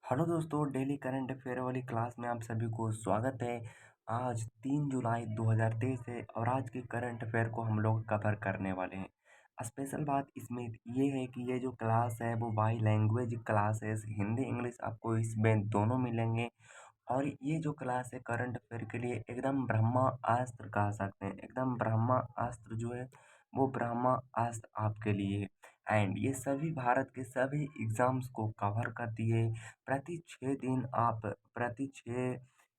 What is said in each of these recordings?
Hello दोस्तों, daily current affair वाली class में आप सभी को स्वागत है। आज 3 जुलाई 2023 है और आज के करंट अफेयर को हम लोग कवर करने वाले हैं। स्पेशल बात इसमें ये है कि ये जो क्लास है वो बाई लैंग्वेज क्लास है। हिंदी इंग्लिश आपको इसमें दोनों मिलेंगे। और ये जो क्लास है करंट अफेयर के लिए एकदम ब्रह्मास्त्र कह सकते हैं। एकदम ब्रह्मास्त्र जो है वो ब्रह्मास्त्र आपके लिए है। एंड ये सभी भारत के सभी एग्जाम्स को कवर करती है। प्रति 6 दिन आप प्रति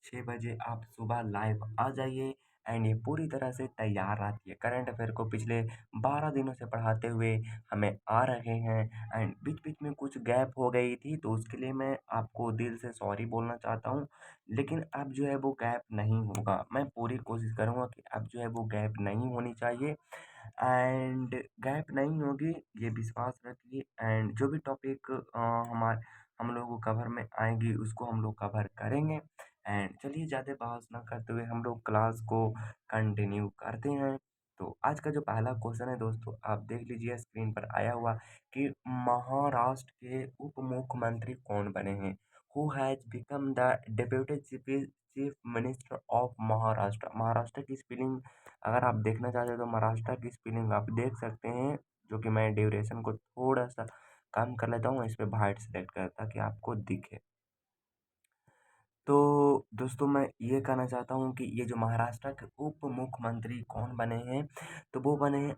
6 बजे आप सुबह लाइव आ जाइए। एंड ये पूरी तरह से तैयार रहती है। करंट अफेयर को पिछले 12 दिनों से पढ़ाते हुए हमें आ रहे हैं। एंड बीच बीच में कुछ गैप हो गई थी तो उसके लिए मैं आपको दिल से सॉरी बोलना चाहता हूँ। लेकिन अब जो है वो गैप नहीं होगा। मैं पूरी कोशिश करूँगा कि अब जो है वो गैप नहीं होनी चाहिए। एंड गैप नहीं होगी ये विश्वास रखिए। एंड जो भी टॉपिक हमारे हम लोगों को कवर में आएगी उसको हम लोग कवर करेंगे। एंड चलिए ज़्यादा बहस ना करते हुए हम लोग क्लास को कंटिन्यू करते हैं। तो आज का जो पहला क्वेश्चन है दोस्तों, आप देख लीजिए स्क्रीन पर आया हुआ कि महाराष्ट्र के उप मुख्यमंत्री कौन बने हैं। Who has become the deputy chief minister of Maharashtra. Maharashtra की स्पेलिंग अगर आप देखना चाहते हो तो महाराष्ट्र की स्पेलिंग आप देख सकते हैं, जो कि मैं ड्यूरेशन को थोड़ा सा कम कर लेता हूँ। इस पे वाइट सेलेक्ट कर ताकि आपको दिखे। तो दोस्तों मैं ये कहना चाहता हूँ कि ये जो महाराष्ट्र के उप मुख्यमंत्री कौन बने हैं, तो वो बने हैं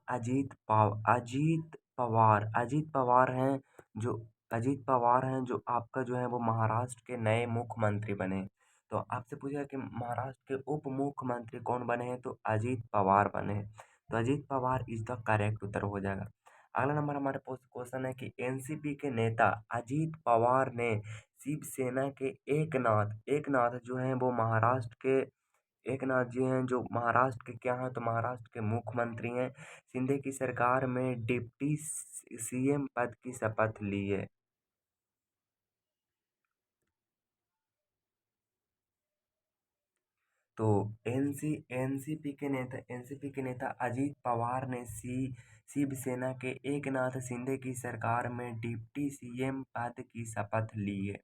जो अजीत पवार हैं जो आपका जो है वो महाराष्ट्र के नए मुख्यमंत्री बने। तो आपसे पूछा कि महाराष्ट्र के उप मुख्यमंत्री कौन बने हैं, तो अजीत पवार बने हैं। तो Ajit Pawar is the correct उत्तर हो जाएगा। अगला नंबर हमारे पास क्वेश्चन है कि एनसीपी के नेता अजीत पवार ने शिवसेना के एकनाथ जो हैं वो महाराष्ट्र के एकनाथ जी हैं जो महाराष्ट्र के क्या हैं, तो महाराष्ट्र के मुख्यमंत्री हैं। शिंदे की सरकार में डिप्टी सीएम पद की शपथ ली है। तो एनसीपी के नेता अजीत पवार ने शिवसेना के एकनाथ शिंदे की सरकार में डिप्टी सीएम पद की शपथ ली है।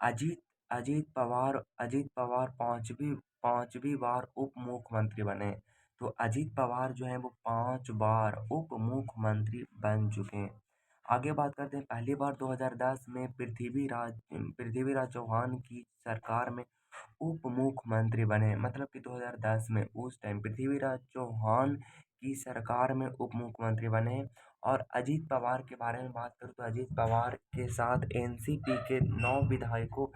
अजीत अजीत पवार पांचवी बार उप मुख्यमंत्री बने। तो अजीत पवार जो है वो 5 बार उप मुख्यमंत्री बन चुके हैं। आगे बात करते हैं, पहली बार 2010 में पृथ्वीराज चौहान की सरकार में उप मुख्यमंत्री बने। मतलब कि 2010 में उस टाइम पृथ्वीराज चौहान की सरकार में उप मुख्यमंत्री बने। और अजीत पवार के बारे में बात करूँ तो अजीत पवार के साथ एनसीपी के 9 विधायकों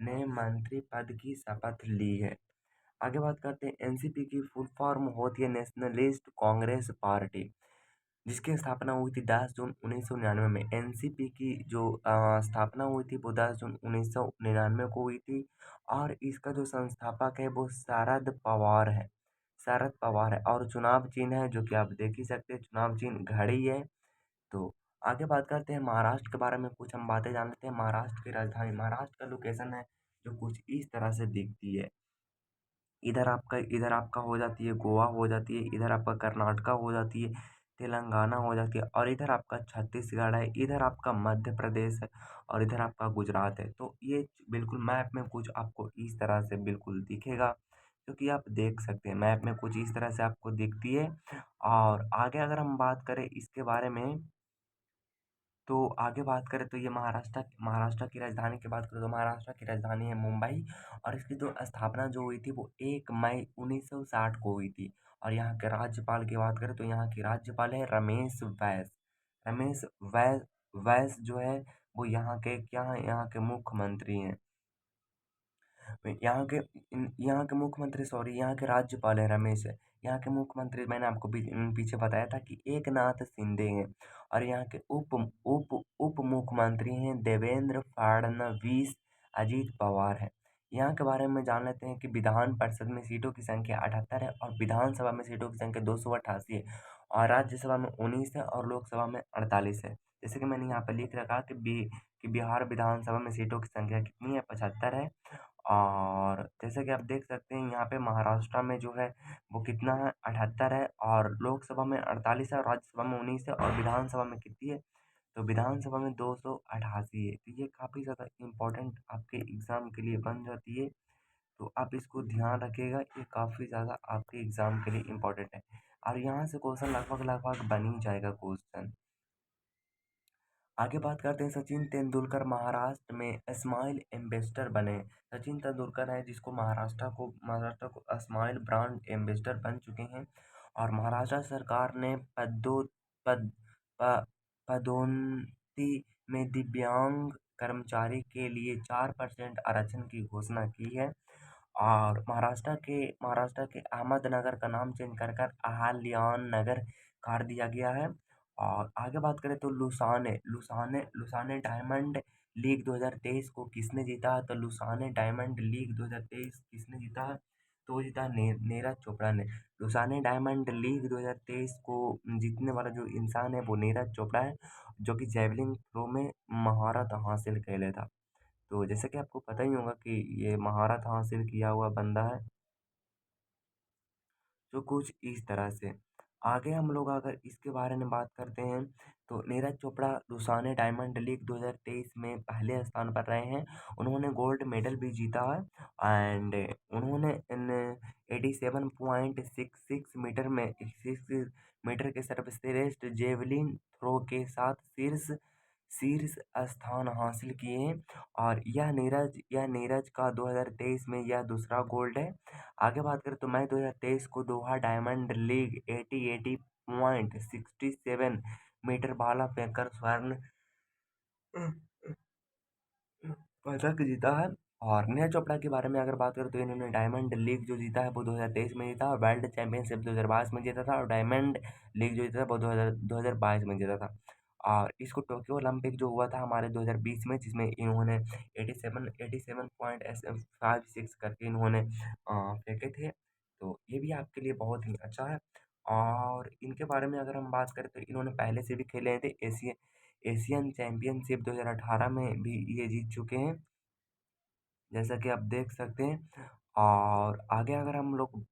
ने मंत्री पद की शपथ ली है। आगे बात करते हैं, एनसीपी की फुल फॉर्म होती है नेशनलिस्ट कांग्रेस पार्टी, जिसकी स्थापना हुई थी 10 जून 1999 में। एनसीपी की जो स्थापना हुई थी वो 10 जून 1999 को हुई थी। और इसका जो संस्थापक है वो शरद पवार है। और चुनाव चिन्ह है जो कि आप देख ही सकते हैं, चुनाव चिन्ह घड़ी है। तो आगे बात करते हैं महाराष्ट्र के बारे में, कुछ हम बातें जान लेते हैं। महाराष्ट्र की राजधानी, महाराष्ट्र का लोकेशन है जो कुछ इस तरह से दिखती है। इधर आपका हो जाती है गोवा, हो जाती है इधर आपका कर्नाटका, हो जाती है तेलंगाना, हो जाती है और इधर आपका छत्तीसगढ़ है, इधर आपका मध्य प्रदेश है और इधर आपका गुजरात है। तो ये बिल्कुल मैप में कुछ आपको इस तरह से बिल्कुल दिखेगा, क्योंकि आप देख सकते हैं मैप में कुछ इस तरह से आपको दिखती है। और आगे अगर हम बात करें इसके बारे में, तो आगे बात करें तो ये महाराष्ट्र की राजधानी की बात करें तो महाराष्ट्र की राजधानी है मुंबई। और इसकी जो स्थापना जो हुई थी वो 1 मई 1960 को हुई थी। और यहाँ के राज्यपाल की बात करें तो यहाँ की राज्यपाल है रमेश वैस जो है वो यहाँ के क्या है, यहाँ के मुख्यमंत्री हैं। यहाँ के मुख्यमंत्री, सॉरी, यहाँ के राज्यपाल है रमेश है। यहाँ के मुख्यमंत्री मैंने आपको पीछे बताया था कि एकनाथ शिंदे हैं। और यहाँ के उप मुख्यमंत्री हैं देवेंद्र फडणवीस, अजीत पवार है। यहाँ के बारे में जान लेते हैं कि विधान परिषद में सीटों की संख्या 78 है और विधानसभा में सीटों की संख्या 288 है। और राज्यसभा में 19 है और लोकसभा में 48 है। जैसे कि मैंने यहाँ पे लिख रखा कि बिहार विधानसभा में सीटों की संख्या कितनी है, 75 है। और जैसे कि आप देख सकते हैं यहाँ पे महाराष्ट्र में जो है वो कितना है, 78 है और लोकसभा में 48 है और राज्यसभा में 19 है और विधानसभा में कितनी है, तो विधानसभा में 288 है। तो ये काफ़ी ज़्यादा इम्पोर्टेंट आपके एग्ज़ाम के लिए बन जाती है। तो आप इसको ध्यान रखिएगा, ये काफ़ी ज़्यादा आपके एग्ज़ाम के लिए इम्पोर्टेंट है। और यहाँ से क्वेश्चन लगभग बन ही जाएगा क्वेश्चन। आगे बात करते हैं, सचिन तेंदुलकर महाराष्ट्र में स्माइल एम्बेसडर बने। सचिन तेंदुलकर है जिसको महाराष्ट्र को स्माइल ब्रांड एम्बेसडर बन चुके हैं। और महाराष्ट्र सरकार ने पद प- पदोन्नति में दिव्यांग कर्मचारी के लिए 4% आरक्षण की घोषणा की है। और महाराष्ट्र के अहमदनगर का नाम चेंज कर अहिल्यान नगर कर दिया गया है। और आगे बात करें तो लुसाने डायमंड लीग 2023 को किसने जीता? तो लुसाने डायमंड लीग 2023 किसने जीता? तो वो जीता नीरज चोपड़ा ने। लुसाने डायमंड लीग 2023 को जीतने वाला जो इंसान है वो नीरज चोपड़ा है, जो कि जेवलिन थ्रो में महारत हासिल कैले था। तो जैसे कि आपको पता ही होगा कि ये महारत हासिल किया हुआ बंदा है। तो कुछ इस तरह से आगे हम लोग अगर इसके बारे में बात करते हैं, तो Neeraj Chopra Lausanne diamond league 2023 में पहले स्थान पर रहे हैं। उन्होंने गोल्ड मेडल भी जीता है। एंड उन्होंने इन 87.66 मीटर में 66 मीटर के सर्वश्रेष्ठ जेवलिन थ्रो के साथ शीर्ष शीर्ष स्थान हासिल किए हैं। और यह नीरज का 2023 में यह दूसरा गोल्ड है। आगे बात करें तो मई 2023 को दोहा डायमंड लीग 80.67 मीटर भाला फेंककर स्वर्ण पदक जीता है। और नीरज चोपड़ा के बारे में अगर बात करें तो इन्होंने डायमंड लीग जो जीता है वो 2023 में जीता, और वर्ल्ड चैंपियनशिप 2022 में जीता था, और डायमंड लीग जो जीता था वो 2022 में जीता था। और इसको टोक्यो ओलंपिक जो हुआ था हमारे 2020 में, जिसमें इन्होंने 87.56 करके इन्होंने फेंके थे। तो ये भी आपके लिए बहुत ही अच्छा है। और इनके बारे में अगर हम बात करें तो इन्होंने पहले से भी खेले थे एशियन चैंपियनशिप 2018 में भी ये जीत चुके हैं, जैसा कि आप देख सकते हैं। और आगे अगर हम लोग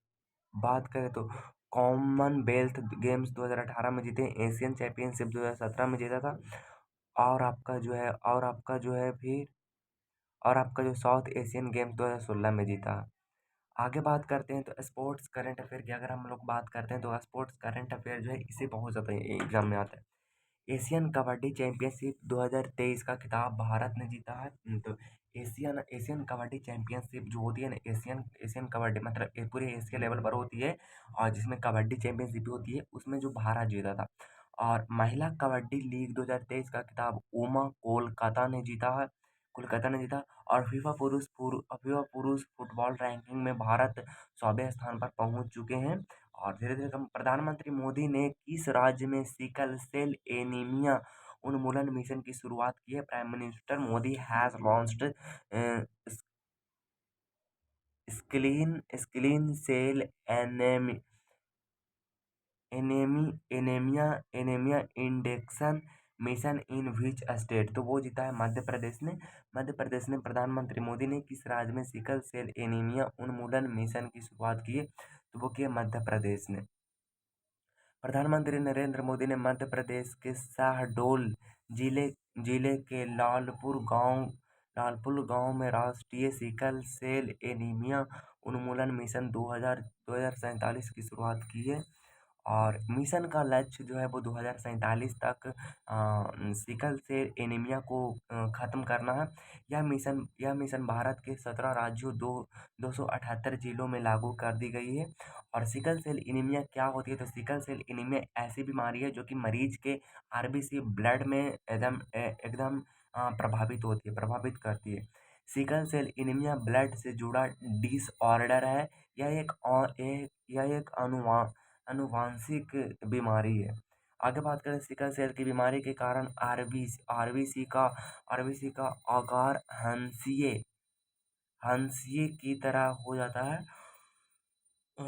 बात करें तो कॉमनवेल्थ गेम्स 2018 में जीते, एशियन चैंपियनशिप 2017 में जीता था। और आपका जो साउथ एशियन गेम्स 2016 में जीता। आगे बात करते हैं तो स्पोर्ट्स करंट अफेयर की अगर हम लोग बात करते हैं तो स्पोर्ट्स करंट अफेयर जो है इसे बहुत ज़्यादा एग्जाम में आता है। एशियन कबड्डी चैंपियनशिप 2023 का खिताब भारत ने जीता है। तो एशियन एशियन कबड्डी चैंपियनशिप जो होती है ना, एशियन एशियन कबड्डी मतलब पूरे एशिया लेवल पर होती है, और जिसमें कबड्डी चैंपियनशिप होती है उसमें जो भारत जीता था। और महिला कबड्डी लीग 2023 का खिताब कोलकाता ने जीता। और फीफा पुरुष फुटबॉल रैंकिंग में भारत 100वें स्थान पर पहुंच चुके हैं। और धीरे धीरे कम प्रधानमंत्री मोदी ने किस राज्य में सिकल सेल एनीमिया उन्मूलन मिशन की शुरुआत की है? Prime minister Modi has launched sickle cell anaemia induction mission in which state? तो वो जीता है मध्य प्रदेश ने। प्रधानमंत्री मोदी ने किस राज्य में सिकल सेल एनीमिया उन्मूलन मिशन की शुरुआत की है? तो वो की है मध्य प्रदेश ने। प्रधानमंत्री नरेंद्र मोदी ने मध्य प्रदेश के शहडोल जिले जिले के लालपुर गांव में राष्ट्रीय सिकल सेल एनीमिया उन्मूलन मिशन 2047 की शुरुआत की है। और मिशन का लक्ष्य जो है वो 2047 तक सिकल सेल एनीमिया को ख़त्म करना है। यह मिशन भारत के 17 राज्यों 278 जिलों में लागू कर दी गई है। और सिकल सेल एनीमिया क्या होती है? तो सिकल सेल एनीमिया ऐसी बीमारी है जो कि मरीज के आरबीसी ब्लड में एकदम प्रभावित करती है। सिकल सेल एनीमिया ब्लड से जुड़ा डिसऑर्डर है। यह एक अनुवांशिक बीमारी है। आगे बात करें सिकल सेल की बीमारी के कारण आरबीसी का आकार हंसिए की तरह हो जाता है। अ,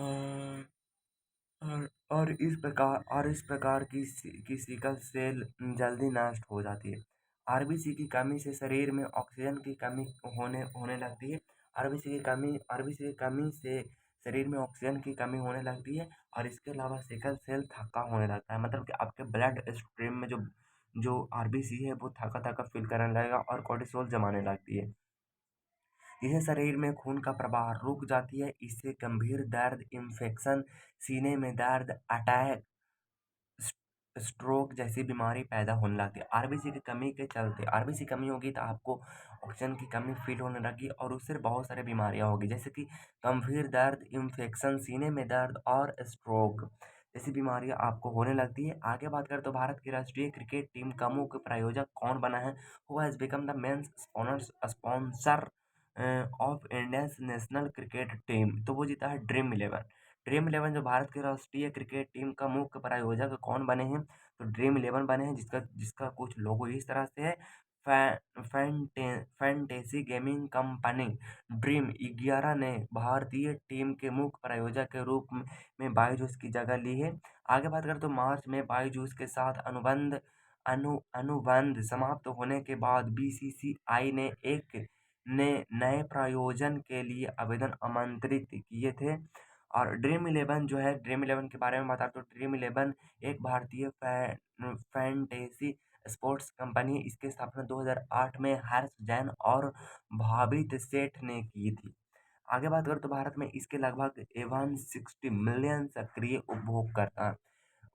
और इस प्रकार की सिकल सेल जल्दी नष्ट हो जाती है। आरबीसी की कमी से शरीर में ऑक्सीजन की कमी होने लगती है। आरबीसी की कमी से शरीर में ऑक्सीजन की कमी होने लगती है। और इसके अलावा सिकल सेल थक्का होने लगता है, मतलब कि आपके ब्लड स्ट्रीम में जो जो आरबीसी है वो थका-थका फ़ील करने लगेगा और कोर्टिसोल जमाने लगती है। इससे शरीर में खून का प्रवाह रुक जाती है, इससे गंभीर दर्द, इन्फेक्शन, सीने में दर्द, अटैक, स्ट्रोक जैसी बीमारी पैदा होने लगती है। आरबीसी की कमी के चलते आरबीसी कमी होगी तो आपको ऑक्सीजन की कमी फ़ील होने लगी और उससे बहुत सारी बीमारियाँ होगी, जैसे कि गंभीर दर्द, इन्फेक्शन, सीने में दर्द और स्ट्रोक जैसी बीमारियाँ आपको होने लगती है। आगे बात करें तो भारत की राष्ट्रीय क्रिकेट टीम का मुख्य प्रायोजक कौन बना है? Who has become the main sponsor of Indians national cricket team? तो वो जीता है ड्रीम इलेवन। ड्रीम इलेवन जो भारत की राष्ट्रीय क्रिकेट टीम का मुख्य प्रायोजक कौन बने हैं? तो ड्रीम इलेवन बने हैं, जिसका जिसका कुछ लोगो इस तरह से है। फैंटेसी गेमिंग कंपनी ड्रीम 11 ने भारतीय टीम के मुख्य प्रायोजक के रूप में बायजूस की जगह ली है। आगे बात करें तो मार्च में बायजूस के साथ अनुबंध समाप्त होने के बाद बीसीसीआई ने नए प्रायोजन के लिए आवेदन आमंत्रित किए थे। और ड्रीम इलेवन जो है, ड्रीम इलेवन के बारे में बता तो ड्रीम इलेवन एक भारतीय फैंटेसी स्पोर्ट्स कंपनी, इसकी स्थापना 2008 में हर्ष जैन और भावित सेठ ने की थी। आगे बात करें तो भारत में इसके लगभग 160 मिलियन सक्रिय उपभोगकर्ता।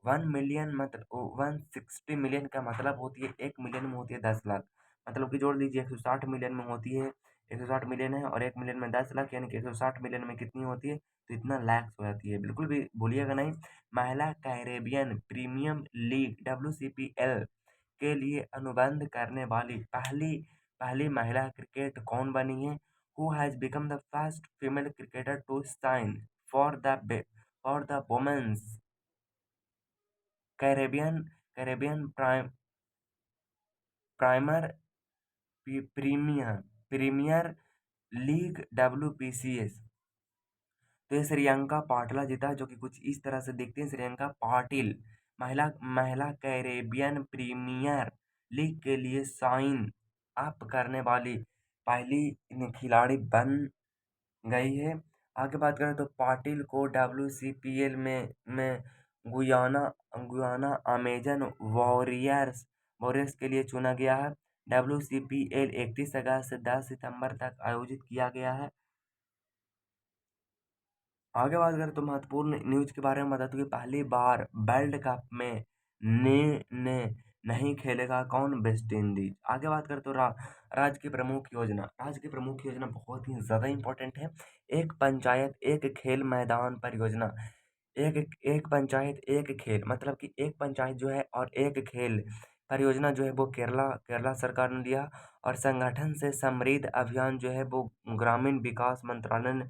1 मिलियन मतलब 160 मिलियन का मतलब होती है, 1 मिलियन में होती है 10 लाख। मतलब कि जोड़ लीजिए 160 मिलियन में होती है, 160 मिलियन है और 1 मिलियन में 10 लाख, यानी कि 160 मिलियन में कितनी होती है? तो इतना लैक्स हो जाती है। बिल्कुल भी भूलिएगा नहीं। महिला कैरेबियन प्रीमियम लीग WCPL के लिए अनुबंध करने वाली पहली पहली महिला क्रिकेट कौन बनी है? Who has become the first female cricketer to sign for the women's Caribbean Caribbean primer premier league WPCS। तो ये श्रियंका पाटिल जीता है, जो कि कुछ इस तरह से दिखती है। श्रियंका पाटिल महिला महिला कैरेबियन प्रीमियर लीग के लिए साइन अप करने वाली पहली खिलाड़ी बन गई है। आगे बात करें तो पाटिल को WCPL में गुयाना गुयाना अमेजन वॉरियर्स के लिए चुना गया है। WCPL 31 अगस्त से 10 सितंबर तक आयोजित किया गया है। आगे बात करें तो महत्वपूर्ण न्यूज़ के बारे में बता दूं कि पहली बार वर्ल्ड कप में ने ने नहीं खेलेगा कौन? West Indies. आगे बात करें तो राज्य की प्रमुख योजना। राज्य की प्रमुख योजना बहुत ही ज़्यादा इंपॉर्टेंट है। एक पंचायत एक खेल मैदान परियोजना। एक एक पंचायत एक खेल, मतलब कि एक पंचायत जो है और एक खेल परियोजना जो है वो केरला केरला सरकार ने लिया। और संगठन से समृद्ध अभियान जो है वो ग्रामीण विकास मंत्रालय ने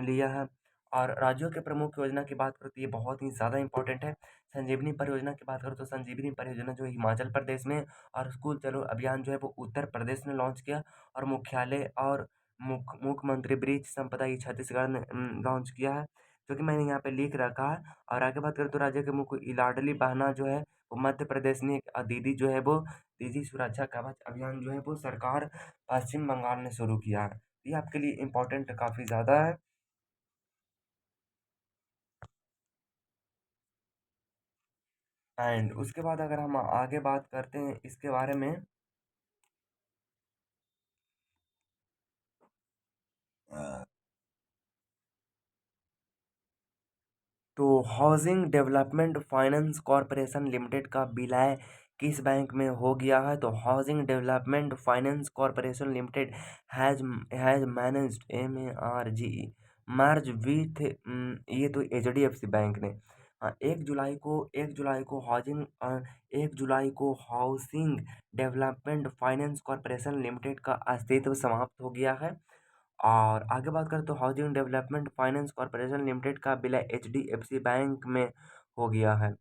लिया है। और राज्यों के प्रमुख योजना की बात करूँ तो ये बहुत ही ज़्यादा इंपॉर्टेंट है। संजीवनी परियोजना की बात करूँ तो संजीवनी परियोजना जो है हिमाचल प्रदेश में, और स्कूल चलो अभियान जो है वो उत्तर प्रदेश ने लॉन्च किया। और मुख्यालय और मुख्यमंत्री ब्रिज संपदा ये छत्तीसगढ़ ने लॉन्च किया है, जो कि मैंने यहाँ पे लिख रखा है। और आगे बात करें तो राज्य के मुख्य लाडली बहना जो है वो मध्य प्रदेश ने दीदी जो है वो दीदी सुरक्षा कवच अभियान जो है वो सरकार पश्चिम बंगाल ने शुरू किया है। ये आपके लिए इम्पोर्टेंट काफ़ी ज़्यादा है। एंड उसके बाद अगर हम आगे बात करते हैं इसके बारे में, तो housing development finance corporation limited का विलय किस बैंक में हो गया है? तो housing development finance corporation limited has managed merge with ये तो HDFC बैंक ने 1 जुलाई को housing development finance corporation limited का अस्तित्व समाप्त हो गया है। और आगे बात करें तो housing development finance corporation limited का विलय HDFC बैंक में हो गया है।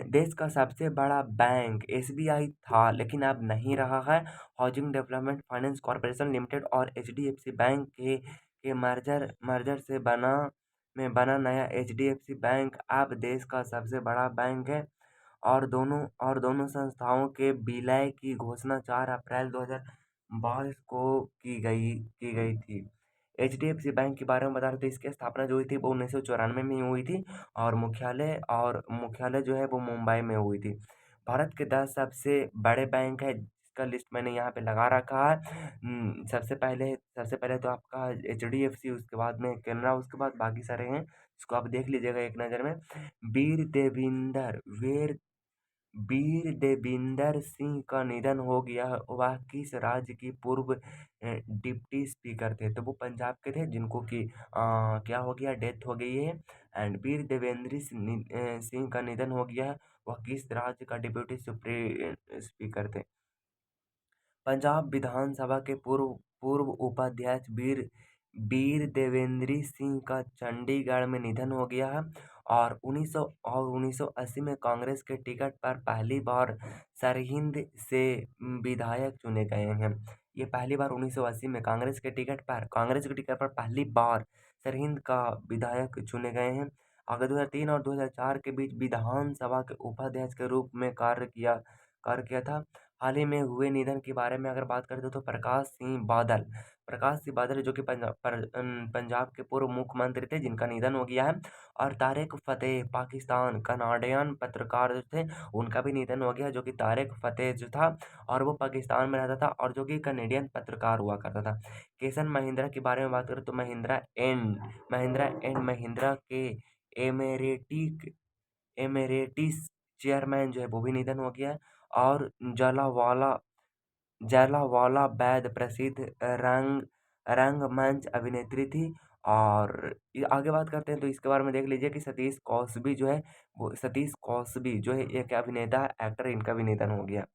देश का सबसे बड़ा बैंक SBI था, लेकिन अब नहीं रहा है। Housing development finance corporation limited और HDFC बैंक के मर्जर से बना नया HDFC बैंक अब देश का सबसे बड़ा बैंक है। और दोनों संस्थाओं के विलय की घोषणा 4 अप्रैल 2022 को की गई थी। HDFC बैंक के बारे में बता रहे थे, इसकी स्थापना जो हुई थी वो 1994 में ही हुई थी। और मुख्यालय जो है वो मुंबई में हुई थी। भारत के 10 सबसे बड़े बैंक है जिसका लिस्ट मैंने यहाँ पे लगा रखा है। सबसे पहले तो आपका एचडीएफसी, उसके बाद में कैनरा, उसके बाद बाकी सारे हैं, इसको आप देख लीजिएगा एक नज़र में। वीर देविंदर वीर वीर देविंदर सिंह का निधन हो गया। वह किस राज्य की पूर्व डिप्टी स्पीकर थे? तो वो पंजाब के थे, जिनको कि क्या हो गया, डेथ हो गई है। एंड वीर देवेंद्र सिंह का निधन हो गया है। वह किस राज्य का डिप्टी स्पीकर थे? पंजाब विधानसभा के पूर्व पूर्व उपाध्यक्ष वीर वीर देवेंद्र सिंह का चंडीगढ़ में निधन हो गया है। और 1980 में कांग्रेस के टिकट पर पहली बार सरहिंद से विधायक चुने गए हैं। ये पहली बार 1980 में कांग्रेस के टिकट पर पहली बार सरहिंद का विधायक चुने गए हैं। अगर 2003 और 2004 के बीच विधानसभा के उपाध्यक्ष के रूप में कार्य किया था। हाल ही में हुए निधन के बारे में अगर बात करें तो प्रकाश सिंह बादल जो कि पंजाब के पूर्व मुख्यमंत्री थे, जिनका निधन हो गया है। और तारिक फतेह पाकिस्तान कनाडियन पत्रकार जो थे, उनका भी निधन हो गया, जो कि तारिक फतेह जो था, और वो पाकिस्तान में रहता था और जो कि कनेडियन पत्रकार हुआ करता था। किशन महिंद्रा के बारे में बात करें तो महिंद्रा के एमेरेटिक एमेरेटिस चेयरमैन जो है वो भी निधन हो गया है। और जलावाला जयलावाला बैद प्रसिद्ध रंग रंगमंच अभिनेत्री थी। और आगे बात करते हैं तो इसके बारे में देख लीजिए कि सतीश कौसबी जो है एक अभिनेता एक्टर, इनका भी निधन हो गया।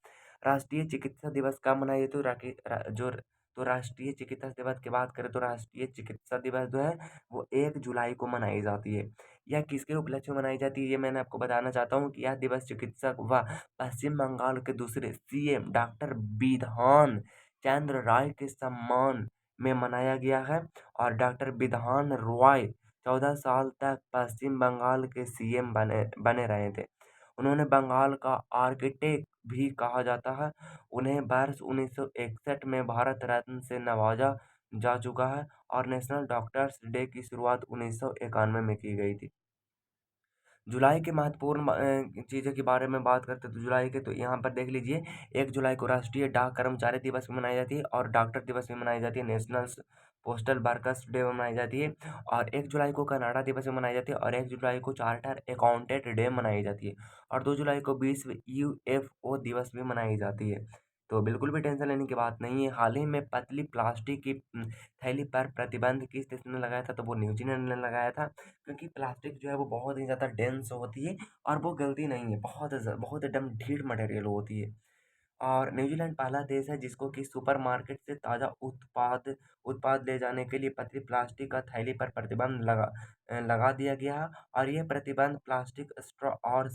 राष्ट्रीय चिकित्सा दिवस कब मनाया तो राके रा, जो तो राष्ट्रीय चिकित्सा दिवस की बात करें तो राष्ट्रीय चिकित्सा दिवस जो है वो 1 जुलाई को मनाई जाती है। यह किसके उपलक्ष्य में मनाई जाती है, ये मैंने आपको बताना चाहता हूँ कि यह दिवस चिकित्सक व पश्चिम बंगाल के दूसरे सीएम डॉक्टर बिधान चंद्र राय के सम्मान में मनाया गया है। और डॉक्टर बिधान रॉय 14 साल तक पश्चिम बंगाल के सीएम बने बने रहे थे। उन्होंने बंगाल का आर्किटेक्ट भी कहा जाता है। उन्हें वर्ष 1961 में भारत रत्न से नवाजा जा चुका है। और नेशनल डॉक्टर्स डे की शुरुआत 1991 में की गई थी। जुलाई के महत्वपूर्ण चीज़ों के बारे में बात करते हैं तो जुलाई के तो यहाँ पर देख लीजिए, 1 जुलाई को राष्ट्रीय डाक कर्मचारी दिवस भी मनाई जाती है और डॉक्टर दिवस भी मनाई जाती है, नेशनल पोस्टल वर्कर्स डे मनाई जाती है। और 1 जुलाई को कनाडा दिवस भी मनाई जाती है और 1 जुलाई को चार्टर अकाउंटेंट डे मनाई जाती है। और 2 जुलाई को विश्व यूएफओ दिवस भी मनाई जाती है। तो बिल्कुल भी टेंशन लेने की बात नहीं है। हाल ही में पतली प्लास्टिक की थैली पर प्रतिबंध किस देश ने लगाया था, तो वो न्यूजीलैंड ने लगाया था। क्योंकि प्लास्टिक जो है वो बहुत ही ज़्यादा डेंस होती है और वो गलती नहीं है, बहुत एकदम ढीठ मटेरियल होती है। और न्यूजीलैंड पहला देश है जिसको कि सुपरमार्केट से ताज़ा उत्पाद उत्पाद ले जाने के लिए पतली प्लास्टिक का थैली पर प्रतिबंध लगा दिया गया है। और ये प्रतिबंध प्लास्टिक स्ट्रॉ और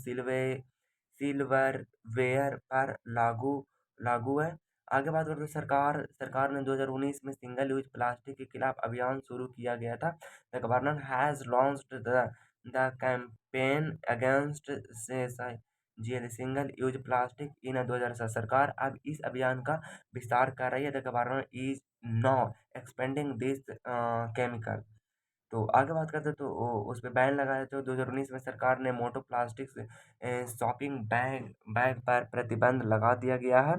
सिल्वरवेयर पर लागू लागू है। आगे बात करें तो सरकार ने 2019 में सिंगल यूज प्लास्टिक के खिलाफ अभियान शुरू किया गया था। The governor has launched the campaign against single use plastic in 2007। सरकार अब इस अभियान का विस्तार कर रही है। The governor is now expanding this chemical. तो आगे बात करते हैं तो उस पे बैन लगाया। तो 2019 में सरकार ने मोटो प्लास्टिक से शॉपिंग बैग बैग पर प्रतिबंध लगा दिया गया है।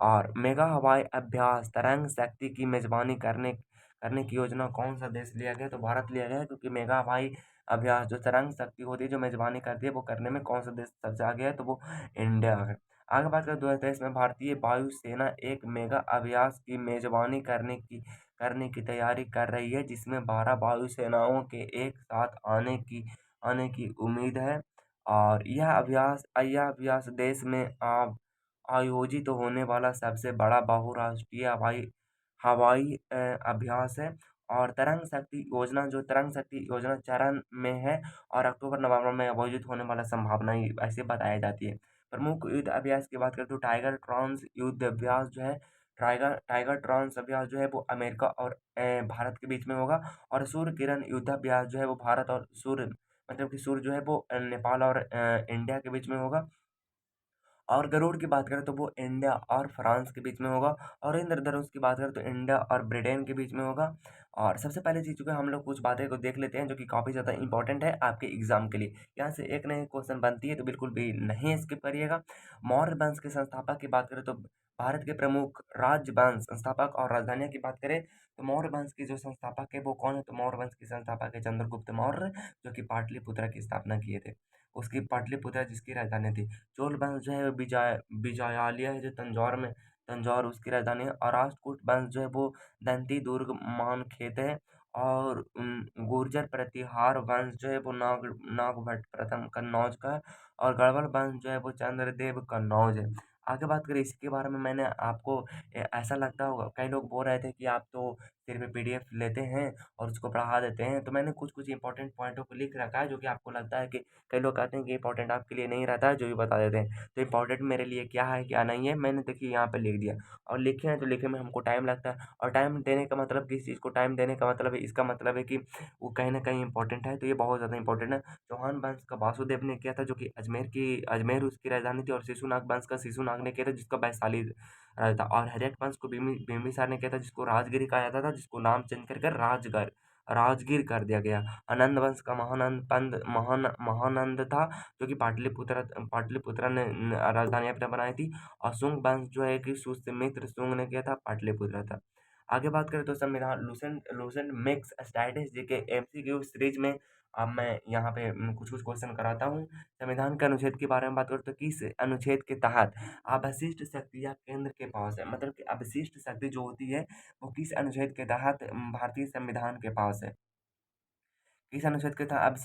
और मेगा हवाई अभ्यास तरंग शक्ति की मेजबानी करने करने की योजना कौन सा देश लिया गया, तो भारत लिया गया है। क्योंकि मेगा हवाई अभ्यास जो तरंग शक्ति होती है जो मेजबानी करती है वो करने में कौन सा देश सबसे आगे है, तो वो इंडिया है। आगे बात करें 2023 में भारतीय वायुसेना एक मेगा अभ्यास की मेजबानी करने की तैयारी कर रही है, जिसमें 12 वायुसेनाओं के एक साथ आने की उम्मीद है। और यह अभ्यास देश में आयोजित होने वाला सबसे बड़ा बहुराष्ट्रीय हवाई हवाई अभ्यास है। और तरंग शक्ति योजना चरण में है और अक्टूबर नवंबर में आयोजित होने वाला संभावना ऐसे बताई जाती है। प्रमुख युद्ध अभ्यास की बात करें तो टाइगर ट्रांस युद्ध अभ्यास जो है टाइगर ट्रांस अभ्यास जो है वो अमेरिका और भारत के बीच में होगा। और सूर्य किरण युद्धाभ्यास जो है वो भारत और सूर्य जो है वो नेपाल और इंडिया के बीच में होगा। और गरुड़ की बात करें तो वो इंडिया और फ्रांस के बीच में होगा। और इंद्रधनुष की बात करें तो इंडिया और ब्रिटेन के बीच में होगा। और सबसे पहले चीज़ चूँकि हम लोग कुछ बातें को देख लेते हैं जो कि काफ़ी ज़्यादा इंपॉर्टेंट है आपके एग्जाम के लिए। यहाँ से एक ना एक क्वेश्चन बनती है तो बिल्कुल भी नहीं स्किप करिएगा। मौर्य वंश के संस्थापक की बात करें तो भारत के प्रमुख राजवंश संस्थापक और राजधानियाँ की बात करें तो मौर्य वंश के जो संस्थापक है वो कौन है? तो मौर्य वंश के संस्थापक है चंद्रगुप्त मौर्य, जो कि पाटलिपुत्र की स्थापना किए थे। उसकी पाटलिपुत्र जिसकी राजधानी थी। चोल वंश जो है वो विजयालय है जो तंजौर उसकी राजधानी है। और राष्ट्रकूट वंश जो है वो दंती दुर्ग मानखेत है। और गुर्जर प्रतिहार वंश जो है वो नागभट्ट प्रथम कन्नौज का है। और गढ़वाल वंश जो है वो चंद्रदेव कन्नौज है। आगे बात करें इसके बारे में मैंने आपको ऐसा लगता होगा कई लोग बोल रहे थे कि आप तो सिर्फ पीडीएफ लेते हैं और उसको पढ़ा देते हैं, तो मैंने कुछ कुछ इंपॉर्टेंट पॉइंटों को लिख रखा है जो कि आपको लगता है कि कई लोग कहते हैं कि इम्पोर्टेंट आपके लिए नहीं रहता है जो भी बता देते हैं। तो इम्पोर्टेंट मेरे लिए क्या है क्या नहीं है मैंने देखिए यहाँ पे लिख दिया। और लिखे हैं तो लिखे में हमको टाइम लगता है। और टाइम देने का मतलब किस चीज़ को टाइम देने का मतलब है, इसका मतलब है कि वो कहीं ना कहीं इंपॉर्टेंट है, तो ये बहुत ज़्यादा इंपॉर्टेंट है। चौहान वंश का वासुदेव ने किया था जो कि अजमेर उसकी राजधानी थी। और शिशुनाग वंश का शिशुनाग ने किया था जिसका वैशाली था। और हर्यक वंश को बिम्बिसार ने किया था जिसको राजगिरी कहा जाता था, जिसको नाम चेंज कर राजगीर कर दिया गया। अनंद वंश का महानंद था जो कि पाटलिपुत्र ने राजधानी अपने बनाई थी। और शुंग वंश जो है कि सुमित्र शुंग ने किया था, पाटलिपुत्र था। आगे बात करें तो संविधान लूसेंट लूसेंट मिक्स स्टैटिस जी के एमसीक्यू सीरीज में अब मैं यहाँ पे कुछ कुछ क्वेश्चन कराता हूँ। संविधान के अनुच्छेद के बारे में बात करूँ तो किस अनुच्छेद के तहत अवशिष्ट शक्तियाँ केंद्र के पास है, मतलब कि अवशिष्ट शक्ति जो होती है वो किस अनुच्छेद के तहत भारतीय संविधान के पास है? किस अनुच्छेद के तहत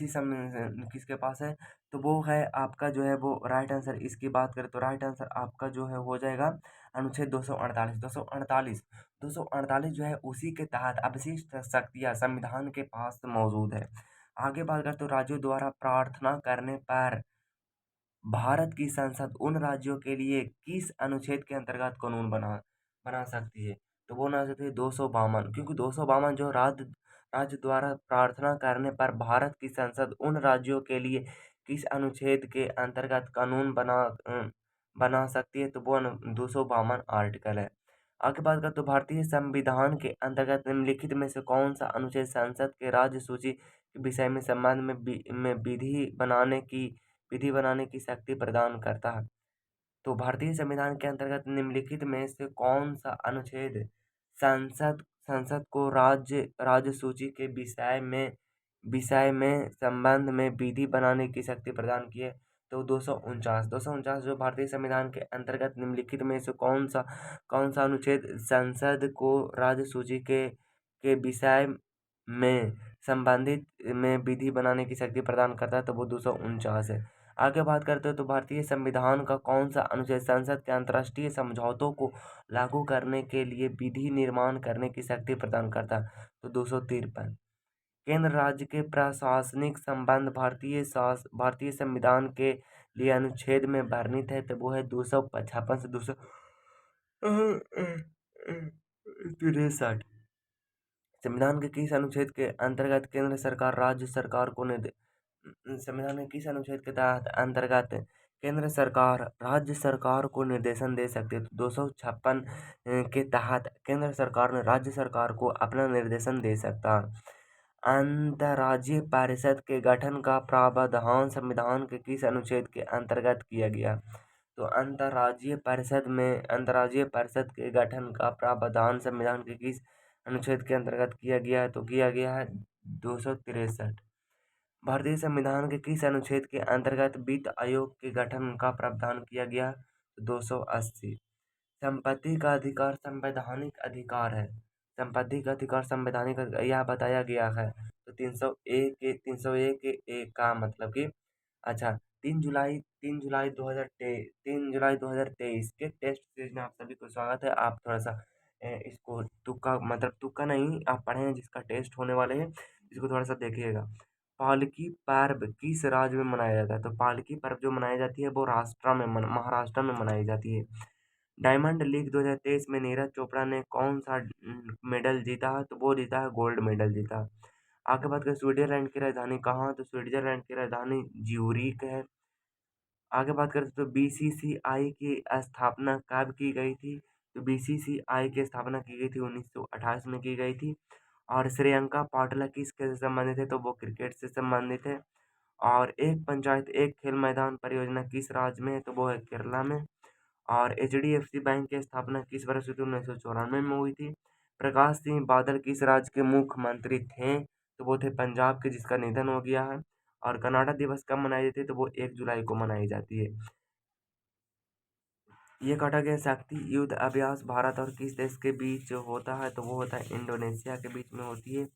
किसके पास है? तो वो है आपका जो है वो राइट आंसर। इसकी बात करें तो राइट आंसर आपका जो है हो जाएगा अनुच्छेद 248 जो है उसी के तहत अवशिष्ट शक्तियाँ संविधान के पास मौजूद है। आगे बात करें तो राज्यों द्वारा प्रार्थना करने पर भारत की संसद उन राज्यों के लिए किस अनुच्छेद के अंतर्गत कानून बना बना सकती है? तो वो बना सकती है 252, क्योंकि 252 जो राज्य द्वारा प्रार्थना करने पर भारत की संसद उन राज्यों के लिए किस अनुच्छेद के अंतर्गत कानून बना सकती है? तो वो 252 आर्टिकल है। आगे बात करें तो भारतीय संविधान के अंतर्गत निम्नलिखित में से कौन सा अनुच्छेद संसद के राज्य सूची के विषय में संबंध में विधि बनाने की शक्ति प्रदान करता है? तो भारतीय संविधान के अंतर्गत निम्नलिखित में से कौन सा अनुच्छेद संसद संसद को राज्य सूची के विषय में संबंध में विधि बनाने की शक्ति प्रदान की है? तो 249 जो भारतीय संविधान के अंतर्गत निम्नलिखित में से कौन सा अनुच्छेद संसद को राज्य सूची के विषय में संबंधित में विधि बनाने की शक्ति प्रदान करता है? तो वो 249 है। आगे बात करते हैं तो भारतीय संविधान का कौन सा अनुच्छेद संसद के अंतर्राष्ट्रीय समझौतों को लागू करने के लिए विधि निर्माण करने की शक्ति प्रदान करता है? तो 253। केंद्र राज्य के प्रशासनिक संबंध भारतीय संविधान के लिए अनुच्छेद में वर्णित है, तो वो है 255 से 263। संविधान के किस अनुच्छेद के अंतर्गत केंद्र सरकार राज्य सरकार को संविधान के किस अनुच्छेद के तहत अंतर्गत केंद्र सरकार राज्य सरकार को निर्देशन दे सकती है? तो 256 के तहत केंद्र सरकार ने राज्य सरकार को अपना निर्देशन दे सकता है। अंतर्राज्यीय परिषद के गठन का प्रावधान संविधान के किस अनुच्छेद के अंतर्गत किया गया? तो अंतर्राज्यीय परिषद के गठन का प्रावधान संविधान के किस अनुच्छेद के अंतर्गत किया गया है? तो किया गया है 263। भारतीय संविधान के किस अनुच्छेद के अंतर्गत वित्त आयोग के गठन का प्रावधान किया गया? 280। संपत्ति का अधिकार संवैधानिक अधिकार है। संपत्ति का अधिकार संवैधानिक यह बताया गया है। तो 301 ए का मतलब कि अच्छा 3 जुलाई 2023 के टेस्ट सीरीज में आप सभी को स्वागत है। आप थोड़ा सा इसको तुक्का मतलब तुक्का नहीं आप पढ़े हैं जिसका टेस्ट होने वाले हैं, इसको थोड़ा सा देखिएगा। पालकी पर्व किस राज्य में मनाया जाता है? तो पालकी पर्व जो मनाई जाती है वो महाराष्ट्र में मनाई जाती है। डायमंड लीग 2023 में नीरज चोपड़ा ने कौन सा मेडल जीता है? तो वो जीता है गोल्ड मेडल जीता है। आगे बात करें स्विट्जरलैंड की राजधानी कहाँ है? तो स्विट्जरलैंड की राजधानी ज्यूरिख है। आगे बात करें तो बीसीसीआई की स्थापना कब की गई थी? तो बीसीसीआई की स्थापना की गई थी 1928 में की गई थी। और श्रेयंका पाटिल किससे संबंधित है? तो वो क्रिकेट से संबंधित है। और एक पंचायत एक खेल मैदान परियोजना किस राज्य में है? तो वो है केरला में। और एचडीएफसी बैंक की स्थापना किस वर्ष हुई थी? 1994 में हुई थी। प्रकाश सिंह बादल किस राज्य के मुख्यमंत्री थे? तो वो थे पंजाब के, जिसका निधन हो गया है। और कनाडा दिवस कब मनाई जाती है? तो वो 1 जुलाई को मनाई जाती है। ये कटा गया शक्ति युद्ध अभ्यास भारत और किस देश के बीच होता है? तो वो होता है इंडोनेशिया के बीच में होती है।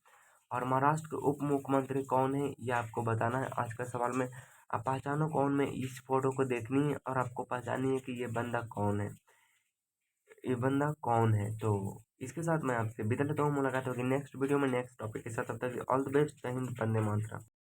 और महाराष्ट्र के उप मुख्यमंत्री कौन है? ये आपको बताना है आज का सवाल में। आप पहचानो कौन में, इस फोटो को देखनी है और आपको पहचानी है कि ये बंदा कौन है, ये बंदा कौन है। तो इसके साथ मैं आपसे विदा लेता हूँ। मुलाकात होगी नेक्स्ट वीडियो में नेक्स्ट टॉपिक के साथ। तब तक ऑल द बेस्ट। जय हिंद, वंदे मातरम।